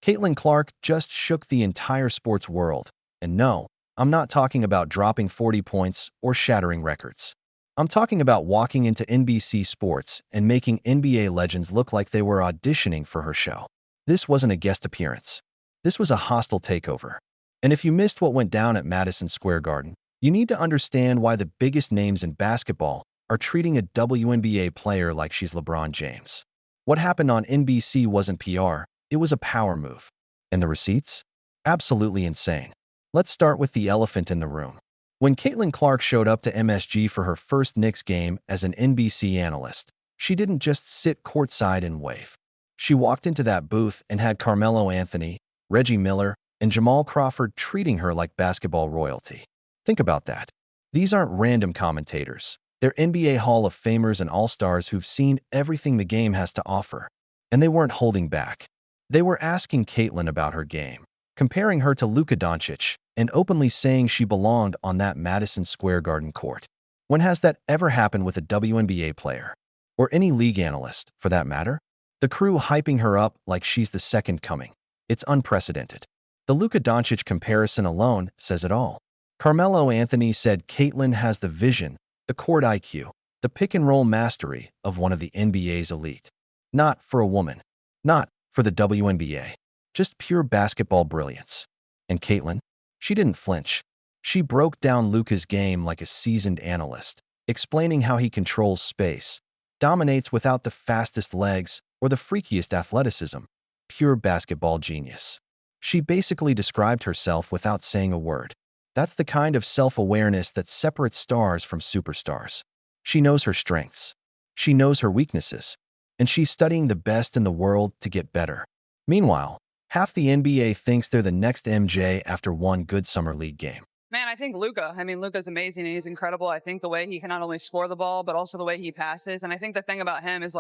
Caitlin Clark just shook the entire sports world. And no, I'm not talking about dropping 40 points or shattering records. I'm talking about walking into NBC Sports and making NBA legends look like they were auditioning for her show. This wasn't a guest appearance. This was a hostile takeover. And if you missed what went down at Madison Square Garden, you need to understand why the biggest names in basketball are treating a WNBA player like she's LeBron James. What happened on NBC wasn't PR, it was a power move. And the receipts? Absolutely insane. Let's start with the elephant in the room. When Caitlin Clark showed up to MSG for her first Knicks game as an NBC analyst, she didn't just sit courtside and wave. She walked into that booth and had Carmelo Anthony, Reggie Miller, and Jamal Crawford treating her like basketball royalty. Think about that. These aren't random commentators. They're NBA Hall of Famers and All-Stars who've seen everything the game has to offer. And they weren't holding back. They were asking Caitlin about her game, comparing her to Luka Dončić, and openly saying she belonged on that Madison Square Garden court. When has that ever happened with a WNBA player? Or any league analyst, for that matter? The crew hyping her up like she's the second coming. It's unprecedented. The Luka Dončić comparison alone says it all. Carmelo Anthony said Caitlin has the vision, the court IQ, the pick-and-roll mastery of one of the NBA's elite. Not for a woman. Not for the WNBA. Just pure basketball brilliance. And Caitlin? She didn't flinch. She broke down Luka's game like a seasoned analyst, explaining how he controls space, dominates without the fastest legs or the freakiest athleticism. Pure basketball genius. She basically described herself without saying a word. That's the kind of self-awareness that separates stars from superstars. She knows her strengths. She knows her weaknesses. And she's studying the best in the world to get better. Meanwhile, half the NBA thinks they're the next MJ after one good summer league game. Man, I think Luka. Luka's amazing and he's incredible. I think the way he can not only score the ball, but also the way he passes. And I think the thing about him is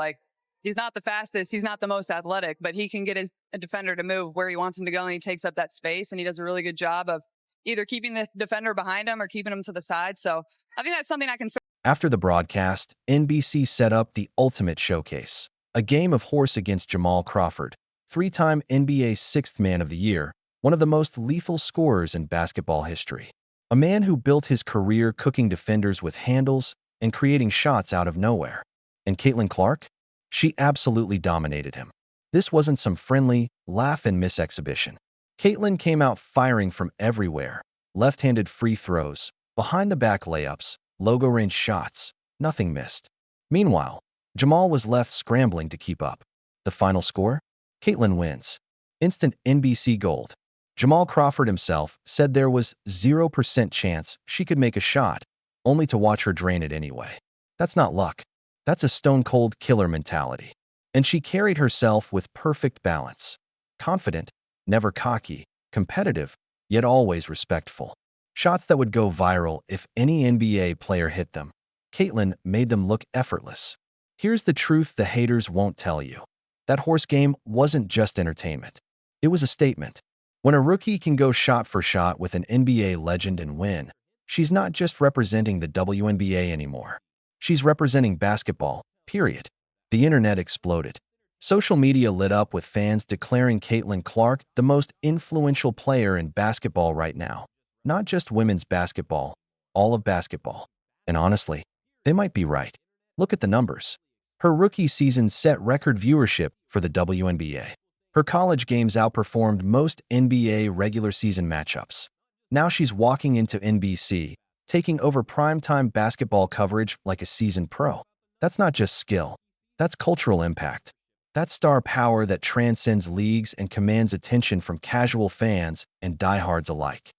he's not the fastest, he's not the most athletic, but he can get his defender to move where he wants him to go and he takes up that space and he does a really good job of either keeping the defender behind him or keeping him to the side. So I think that's something I can. After the broadcast, NBC set up the ultimate showcase, a game of horse against Jamal Crawford, three-time NBA Sixth Man of the Year, one of the most lethal scorers in basketball history. A man who built his career cooking defenders with handles and creating shots out of nowhere. And Caitlin Clark? She absolutely dominated him. This wasn't some friendly, laugh-and-miss exhibition. Caitlin came out firing from everywhere. Left-handed free throws, behind-the-back layups, logo-range shots. Nothing missed. Meanwhile, Jamal was left scrambling to keep up. The final score? Caitlin wins. Instant NBC gold. Jamal Crawford himself said there was 0% chance she could make a shot, only to watch her drain it anyway. That's not luck. That's a stone-cold killer mentality. And she carried herself with perfect balance. Confident, never cocky, competitive, yet always respectful. Shots that would go viral if any NBA player hit them. Caitlin made them look effortless. Here's the truth the haters won't tell you. That horse game wasn't just entertainment. It was a statement. When a rookie can go shot for shot with an NBA legend and win, she's not just representing the WNBA anymore. She's representing basketball, period. The internet exploded. Social media lit up with fans declaring Caitlin Clark the most influential player in basketball right now. Not just women's basketball, all of basketball. And honestly, they might be right. Look at the numbers. Her rookie season set record viewership for the WNBA. Her college games outperformed most NBA regular season matchups. Now she's walking into NBC, taking over primetime basketball coverage like a seasoned pro. That's not just skill. That's cultural impact. That's star power that transcends leagues and commands attention from casual fans and diehards alike.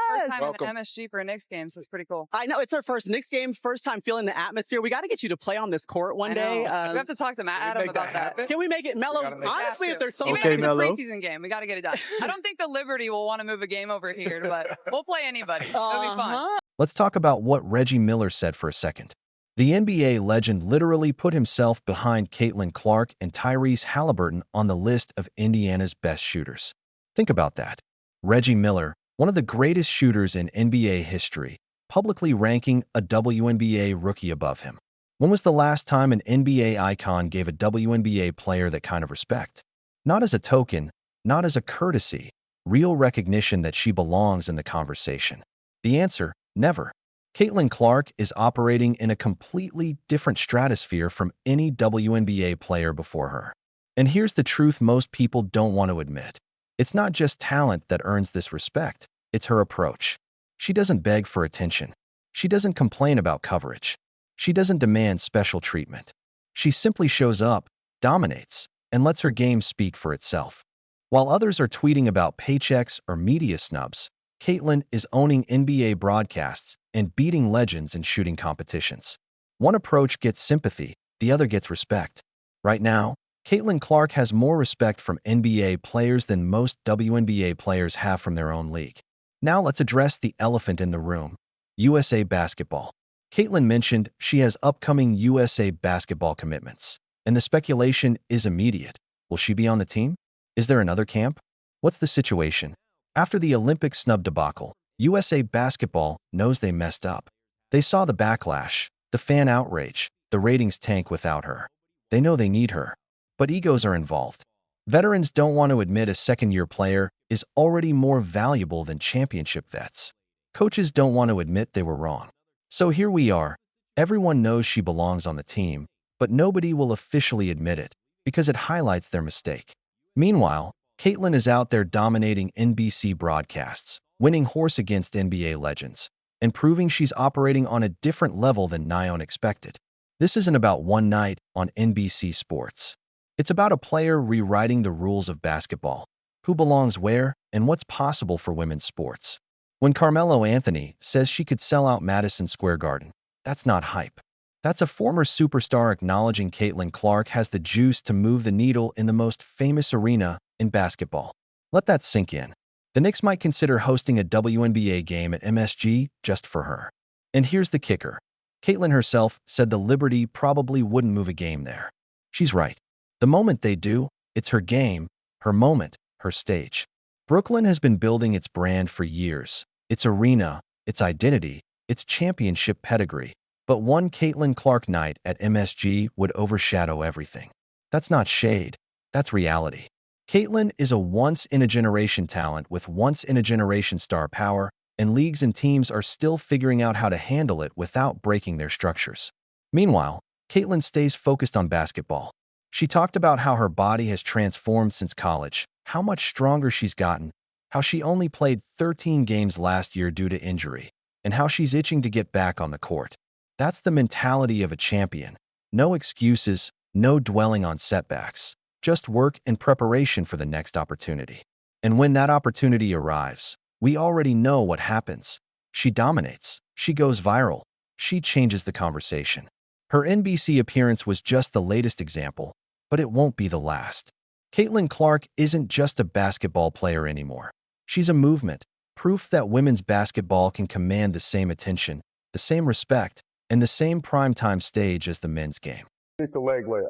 First time Welcome. in MSG for a Knicks game, so it's pretty cool. I know it's our first Knicks game, first time feeling the atmosphere. We got to get you to play on this court one I know. day. We have to talk to Matt Adam make that about that. happen? Can we make it mellow? We gotta make- Honestly, if there's Even something, if it's Mello. a preseason game, we got to get it done. I don't think the Liberty will want to move a game over here, but we'll play anybody. It'll be fun. Uh-huh. Let's talk about what Reggie Miller said for a second. The NBA legend literally put himself behind Caitlin Clark and Tyrese Halliburton on the list of Indiana's best shooters. Think about that. Reggie Miller, one of the greatest shooters in NBA history, publicly ranking a WNBA rookie above him. When was the last time an NBA icon gave a WNBA player that kind of respect? Not as a token, not as a courtesy, real recognition that she belongs in the conversation? The answer, never. Caitlin Clark is operating in a completely different stratosphere from any WNBA player before her. And here's the truth most people don't want to admit. It's not just talent that earns this respect, it's her approach. She doesn't beg for attention. She doesn't complain about coverage. She doesn't demand special treatment. She simply shows up, dominates, and lets her game speak for itself. While others are tweeting about paychecks or media snubs, Caitlin is owning NBA broadcasts and beating legends in shooting competitions. One approach gets sympathy, the other gets respect. Right now, Caitlin Clark has more respect from NBA players than most WNBA players have from their own league. Now let's address the elephant in the room: USA Basketball. Caitlin mentioned she has upcoming USA Basketball commitments, and the speculation is immediate. Will she be on the team? Is there another camp? What's the situation? After the Olympic snub debacle, USA Basketball knows they messed up. They saw the backlash, the fan outrage, the ratings tank without her. They know they need her. But egos are involved. Veterans don't want to admit a second-year player is already more valuable than championship vets. Coaches don't want to admit they were wrong. So here we are. Everyone knows she belongs on the team, but nobody will officially admit it because it highlights their mistake. Meanwhile, Caitlin is out there dominating NBC broadcasts, winning horse against NBA legends, and proving she's operating on a different level than Nyon expected. This isn't about one night on NBC Sports. It's about a player rewriting the rules of basketball, who belongs where, and what's possible for women's sports. When Carmelo Anthony says she could sell out Madison Square Garden, that's not hype. That's a former superstar acknowledging Caitlin Clark has the juice to move the needle in the most famous arena in basketball. Let that sink in. The Knicks might consider hosting a WNBA game at MSG just for her. And here's the kicker. Caitlin herself said the Liberty probably wouldn't move a game there. She's right. The moment they do, it's her game, her moment, her stage. Brooklyn has been building its brand for years, its arena, its identity, its championship pedigree. But one Caitlin Clark night at MSG would overshadow everything. That's not shade, that's reality. Caitlin is a once-in-a-generation talent with once-in-a-generation star power, and leagues and teams are still figuring out how to handle it without breaking their structures. Meanwhile, Caitlin stays focused on basketball. She talked about how her body has transformed since college, how much stronger she's gotten, how she only played 13 games last year due to injury, and how she's itching to get back on the court. That's the mentality of a champion. No excuses, no dwelling on setbacks, just work and preparation for the next opportunity. And when that opportunity arrives, we already know what happens. She dominates, she goes viral, she changes the conversation. Her NBC appearance was just the latest example, but it won't be the last. Caitlin Clark isn't just a basketball player anymore. She's a movement, proof that women's basketball can command the same attention, the same respect, and the same primetime stage as the men's game. Underneath the leg layup.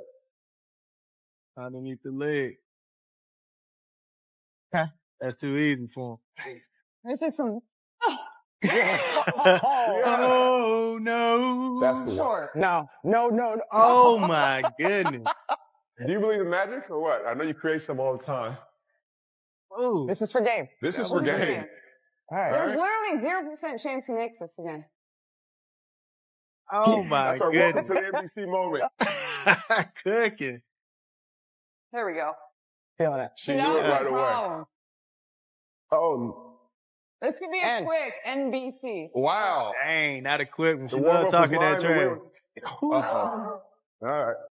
Underneath the leg. That's too easy for him. This is some. Oh, no. That's the Sure. No. Oh, my goodness. Do you believe in magic or what? I know you create some all the time. Oh, This is for game. This is for game. All right. There's literally 0% chance he makes this again. oh my That's our welcome goodness. to the NBC moment. Cooking. There we go. Feeling it. She Now knew it the right away. problem. Oh, This could be a And- quick NBC. wow. Dang, not a quick one. She The love warm-up was talking that mine, the trash. win- Uh-oh. All right.